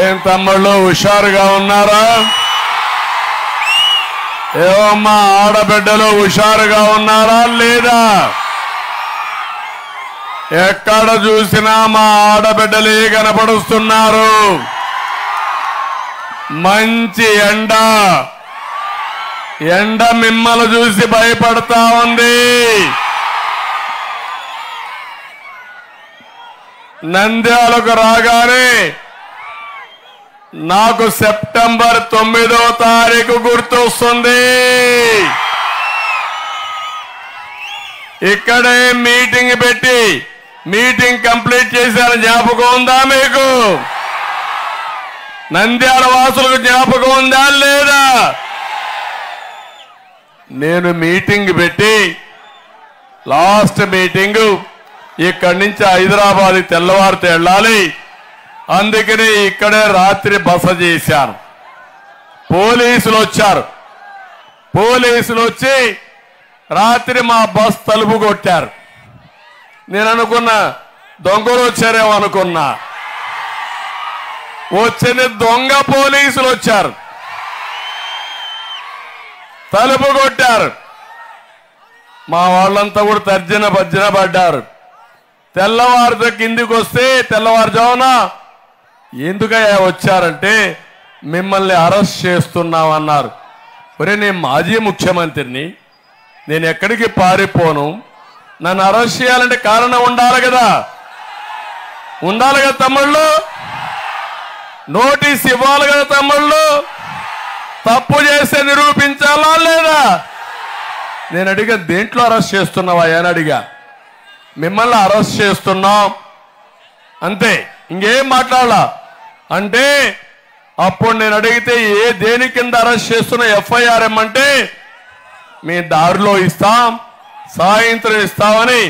ఏం తమ్ముళ్ళు హుషారుగా ఉన్నారా? ఏమమ్మా ఆడబిడ్డలు హుషారుగా ఉన్నారా లేదా? ఎక్కడ చూసినా మా ఆడబిడ్డలే కనపడుస్తున్నారు. మంచి ఎండ మిమ్మల్ని చూసి భయపడతా ఉంది. నంద్యాలకు రాగానే నాకు సెప్టెంబర్ 9వ తారీఖు గుర్తొస్తుంది. ఇక్కడే మీటింగ్ పెట్టి మీటింగ్ కంప్లీట్ చేశారు. జ్ఞాపకం ఉందా మీకు? నంద్యాల వాసులకు జ్ఞాపకం ఉందా లేదా? నేను మీటింగ్ పెట్టి లాస్ట్ మీటింగ్ ఇక్కడి నుంచి హైదరాబాద్ తెల్లవారితే వెళ్ళాలి. అందుకని ఇక్కడే రాత్రి బస చేశాను. పోలీసులు వచ్చారు. పోలీసులు వచ్చి రాత్రి మా బస్ తలుపు కొట్టారు. నేను అనుకున్నా దొంగలు వచ్చారేమో అనుకున్నా. వచ్చిన దొంగ పోలీసులు వచ్చారు, తలుపు కొట్టారు. మా వాళ్ళంతా కూడా తర్జన భర్జన పడ్డారు. తెల్లవారితో కిందికి వస్తే తెల్లవారుజామున ఎందుకయ్యా వచ్చారంటే మిమ్మల్ని అరెస్ట్ చేస్తున్నామన్నారు. ఒరే నేను మాజీ ముఖ్యమంత్రిని, నేను ఎక్కడికి పారిపోను. నన్ను అరెస్ట్ చేయాలంటే కారణం ఉండాలి కదా, ఉండాలి కదా తమ్ముళ్ళు. నోటీస్ ఇవ్వాలి కదా తమ్ముళ్ళు. తప్పు చేస్తే నిరూపించాలా లేదా? నేను అడిగా దేంట్లో అరెస్ట్ చేస్తున్నావా అని అడిగా. మిమ్మల్ని అరెస్ట్ చేస్తున్నాం అంతే, ఇంకేం మాట్లాడాలా అంటే అప్పుడు నేను అడిగితే దేని కింద అరెస్ట్ చేస్తున్నా ఎఫ్ఐఆర్ ఏమంటే మీ దారిలో ఇస్తాం, సాయంత్రం ఇస్తామని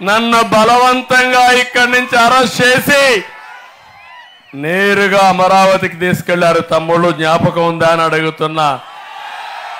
నన్ను బలవంతంగా ఇక్కడి నుంచి అరెస్ట్ చేసి నేరుగా అమరావతికి తీసుకెళ్లారు. తమ్ముళ్ళు జ్ఞాపకం ఉందా అని అడుగుతున్నా.